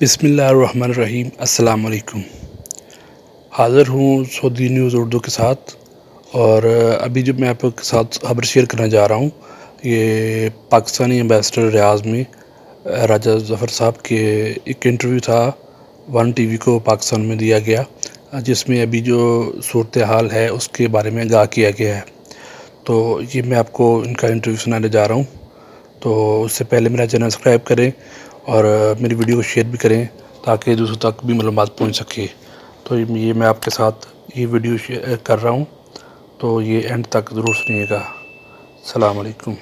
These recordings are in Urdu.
بسم اللہ الرحمن الرحیم۔ السلام علیکم۔ حاضر ہوں سعودی نیوز اردو کے ساتھ، اور ابھی جو میں آپ کے ساتھ خبر شیئر کرنا جا رہا ہوں، یہ پاکستانی ایمبیسڈر ریاض میں راجہ ظفر صاحب کے ایک انٹرویو تھا ون ٹی وی کو پاکستان میں دیا گیا، جس میں ابھی جو صورتحال ہے اس کے بارے میں آگاہ کیا گیا ہے۔ تو یہ میں آپ کو ان کا انٹرویو سنانے جا رہا ہوں۔ تو اس سے پہلے میرا چینل سبسکرائب کریں اور میری ویڈیو کو شیئر بھی کریں تاکہ دوسروں تک بھی معلومات پہنچ سکے۔ تو یہ میں آپ کے ساتھ یہ ویڈیو شیئر کر رہا ہوں، تو یہ اینڈ تک ضرور سنیے گا۔ السلام علیکم۔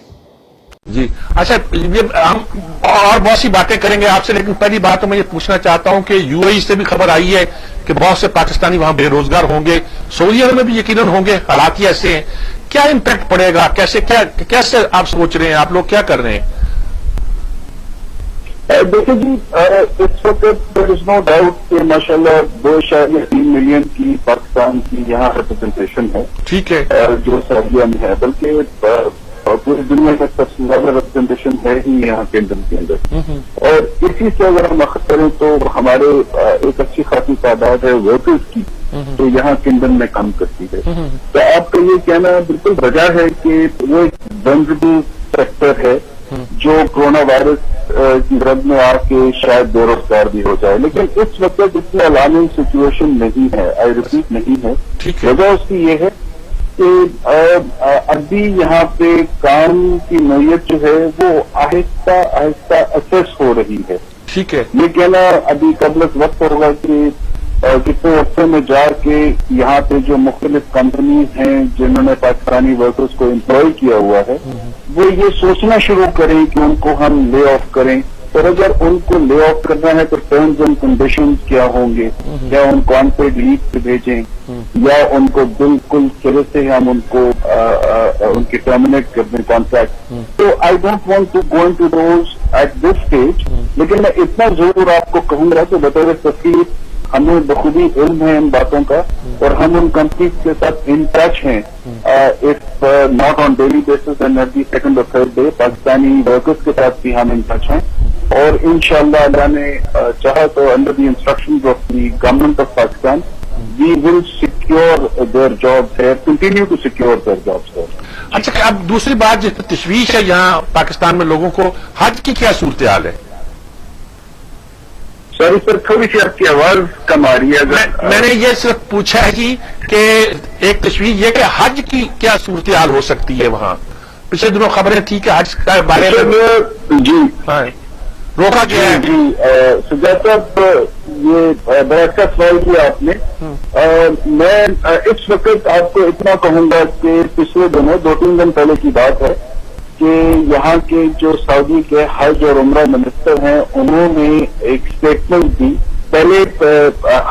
جی اچھا، یہ ہم اور بہت سی باتیں کریں گے آپ سے، لیکن پہلی بات تو میں یہ پوچھنا چاہتا ہوں کہ یو اے ای سے بھی خبر آئی ہے کہ بہت سے پاکستانی وہاں بے روزگار ہوں گے، سعودی عرب میں بھی یقیناً ہوں گے، حالات ہی ایسے ہیں۔ کیا امپیکٹ پڑے گا؟ کیسے آپ سوچ رہے ہیں؟ آپ لوگ کیا کر رہے ہیں؟ دیکھیں جی، اس وقت دیر از نو ڈاؤٹ کہ ماشاء اللہ 2.3 ملین کی پاکستان کی یہاں ریپرزنٹیشن ہے، ٹھیک ہے، جو سعودیہ میں ہے، بلکہ پوری دنیا میں سب سے زیادہ ریپرزنٹیشن ہے ہی یہاں کینڈم کے اندر۔ اور اسی سے اگر ہم اخذ کریں تو ہمارے ایک اچھی خاصی تعداد ہے ورکرز کی جو یہاں کینڈم میں کام کرتی ہے۔ تو آپ کا یہ کہنا بالکل وجہ ہے کہ وہ ایک ونربل سیکٹر ہے جو کرونا وائرس کی رد میں آ کے شاید بے روزگار بھی ہو جائے، لیکن اس وقت اتنی الارمنگ سچویشن نہیں ہے، آئی ریپیٹ نہیں ہے۔ وجہ اس کی یہ ہے کہ ابھی یہاں پہ کام کی نوعیت جو ہے وہ آہستہ آہستہ اسیس ہو رہی ہے۔ ٹھیک ہے، یہ کہنا ابھی قبل وقت ہوگا کہ کتنے عرصے میں جا کے یہاں پہ جو مختلف کمپنیز ہیں جنہوں نے پاکستانی ورکرز کو امپلائی کیا ہوا ہے، وہ یہ سوچنا شروع کریں کہ ان کو ہم لے آف کریں، اور اگر ان کو لے آف کرنا ہے تو ٹرمز اینڈ کنڈیشنز کیا ہوں گے، یا ان کو ان پیڈ لیو پہ بھیجیں، یا ان کو بالکل سرے سے ہم ان کو ان کی ٹرمینیٹ کر دیں کانٹریکٹ۔ تو I don't want to go into those at this stage, لیکن میں اتنا ضرور آپ کو کہوں گا کہ بطور سفیر ہمیں بخوبی علم ہے ان باتوں کا، اور ہم ان کمپنیز کے ساتھ ان ٹچ ہیں، if not on daily basis and every second اور تھرڈ ڈے، پاکستانی ورکرز کے ساتھ بھی ہم ان ٹچ ہیں، اور انشاءاللہ اللہ نے چاہا تو under the instructions of the government of Pakistan we will secure their jobs here, continue to secure their jobs here. اچھا، اب دوسری بات جس تشویش ہے یہاں پاکستان میں لوگوں کو، حج کی کیا صورتحال ہے؟ سوری سر، تھوڑی سی آپ کی آواز کم آ رہی ہے۔ میں نے یہ صرف پوچھا ہے جی کہ ایک تشویش یہ کہ حج کی کیا صورتحال ہو سکتی ہے وہاں؟ پچھلے دنوں خبریں تھی کہ حج کے بارے میں جی روکا گیا ہے۔ جی سجاد صاحب، یہ بڑا اچھا سوال کیا آپ نے۔ میں اس وقت آپ کو اتنا کہوں گا کہ پچھلے دنوں 2-3 دن پہلے کی بات ہے کہ یہاں کے جو سعودی کے حج اور عمرہ منسٹر ہیں انہوں نے ایک اسٹیٹمنٹ دی۔ پہلے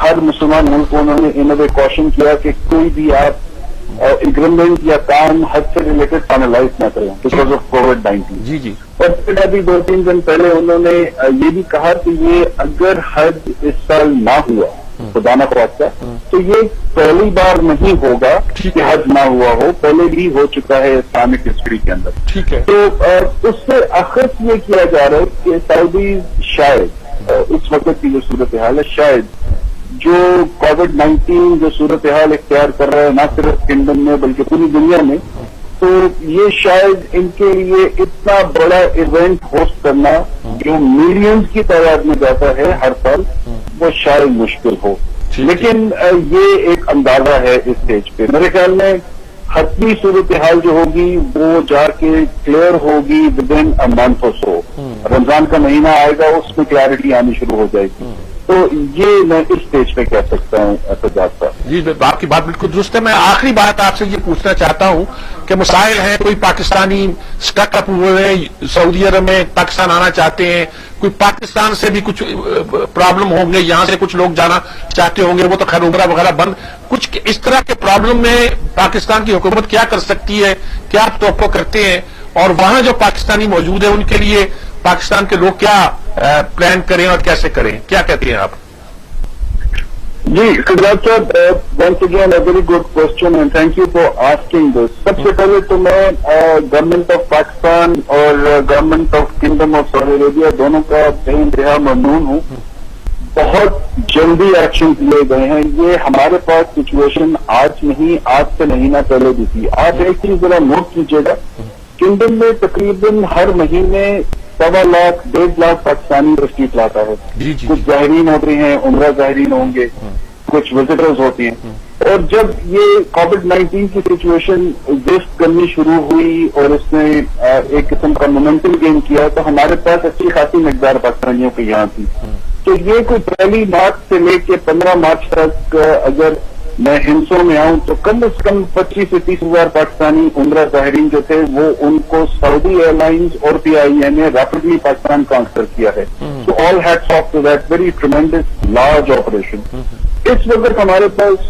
ہر مسلمان ملک کو انہوں نے ان کوشن کیا کہ کوئی بھی آپ اگریمنٹ یا کام حج سے ریلیٹڈ فائنلائز نہ کریں بیکاز آف کووڈ-19۔ جی جی، اور پھر ابھی 2-3 دن پہلے انہوں نے یہ بھی کہا کہ یہ اگر حج اس سال نہ ہوا خدا نہ خواستہ، تو یہ پہلی بار نہیں ہوگا کہ حج نہ ہوا ہو، پہلے بھی ہو چکا ہے اسلامک ہسٹری کے اندر۔ ٹھیک ہے، تو اس سے اخذ یہ کیا جا رہا ہے کہ سعودی شاید اس وقت کی جو صورتحال ہے، شاید جو کووڈ-19 جو صورتحال اختیار کر رہا ہے نہ صرف کنگڈم میں بلکہ پوری دنیا میں، تو یہ شاید ان کے لیے اتنا بڑا ایونٹ ہوسٹ کرنا جو ملینز کی تعداد میں جاتا ہے ہر سال، وہ شاید مشکل ہو۔ لیکن یہ ایک اندازہ ہے اس اسٹیج پہ۔ میرے خیال میں حتمی صورتحال جو ہوگی وہ جا کے کلیئر ہوگی ودن اے منتھ اور سو۔ رمضان کا مہینہ آئے گا، اس میں کلیئرٹی آنی شروع ہو جائے گی۔ تو یہ میں اس اسٹیج پہ کہہ سکتا ہوں اعجاز صاحب۔ جی آپ کی بات بالکل درست ہے۔ میں آخری بات آپ سے یہ پوچھنا چاہتا ہوں کہ مسائل ہیں، کوئی پاکستانی اسٹک اپ ہوئے ہیں سعودی عرب میں، پاکستان آنا چاہتے ہیں، کوئی پاکستان سے بھی کچھ پرابلم ہوں گے، یہاں سے کچھ لوگ جانا چاہتے ہوں گے، وہ تو خیر عمرہ وغیرہ بند، کچھ اس طرح کے پرابلم میں پاکستان کی حکومت کیا کر سکتی ہے، کیا آپ توقع کرتے ہیں؟ اور وہاں جو پاکستانی موجود ہیں ان کے لیے پاکستان کے لوگ کیا پلان کریں اور کیسے کریں؟ کیا کہتے ہیں آپ؟ جی سجاد صاحب، once again a very good question and thank you for asking this. سب سے پہلے تو میں گورنمنٹ آف پاکستان اور government of kingdom of Saudi Arabia دونوں کا بے انتہا ممنون ہوں بہت جلدی ایکشن لیے گئے ہیں. یہ ہمارے پاس سچویشن آج سے مہینہ پہلے بھی تھی. آپ ایک چیز ذرا نوٹ کیجیے گا, کنگڈم میں تقریباً ہر مہینے 1.25 لاکھ 1.5 لاکھ پاکستانی تشریف لاتا ہے. کچھ زائرین ہوتے ہیں, عمرہ زائرین ہوں گے, کچھ وزٹرز ہوتی ہیں. اور جب یہ کووڈ-19 کی سچویشن ایگزسٹ کرنی شروع ہوئی اور اس نے ایک قسم کا مومنٹم گین کیا, تو ہمارے پاس اچھی خاصی مقدار پاکستانیوں کی یہاں تھی. تو یہ کوئی 1 مارچ سے لے کے 15 مارچ تک اگر میں ہندسوں میں آؤں تو کم از کم 25 سے 30 ہزار پاکستانی عمرہ زائرین جو تھے وہ ان کو سعودی ایئر لائنز اور PIA نے ریپڈلی پاکستان ٹرانسفر کیا ہے. So all hats off to that very tremendous large operation. اس وقت ہمارے پاس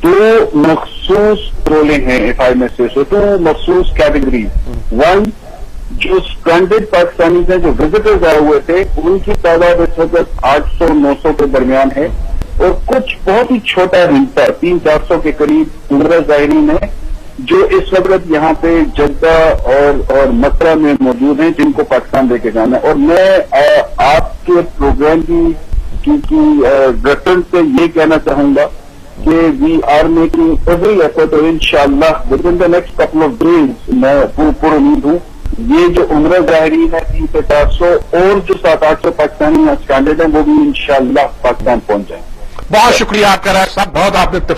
2 مخصوص رولیں ہیں, if I may say so, 2 مخصوص کیٹیگریز. 1, جو اسٹرینڈڈ پاکستانی ہیں جو وزٹرز آئے ہوئے تھے, ان کی تعداد اس وقت 800-900 کے درمیان ہے, اور کچھ بہت ہی چھوٹا حصہ 300-400 کے قریب عمرہ زائرین ہیں جو اس وقت یہاں پہ جدہ اور مسئلہ میں موجود ہیں, جن کو پاکستان لے کے جانا ہے. اور میں آپ کے پروگرام کی ریفرنس سے یہ کہنا چاہوں گا کہ we are making every effort, اور انشاءاللہ with in the next couple of days میں پر امید ہوں یہ جو عمرہ ظاہرین ہے 300 سے 400 اور جو 700-800 پاکستانی اسٹینڈرڈ ہیں وہ بھی انشاءاللہ پاکستان پہنچ جائیں. بہت شکریہ آپ کا راج صاحب, بہت آپ نے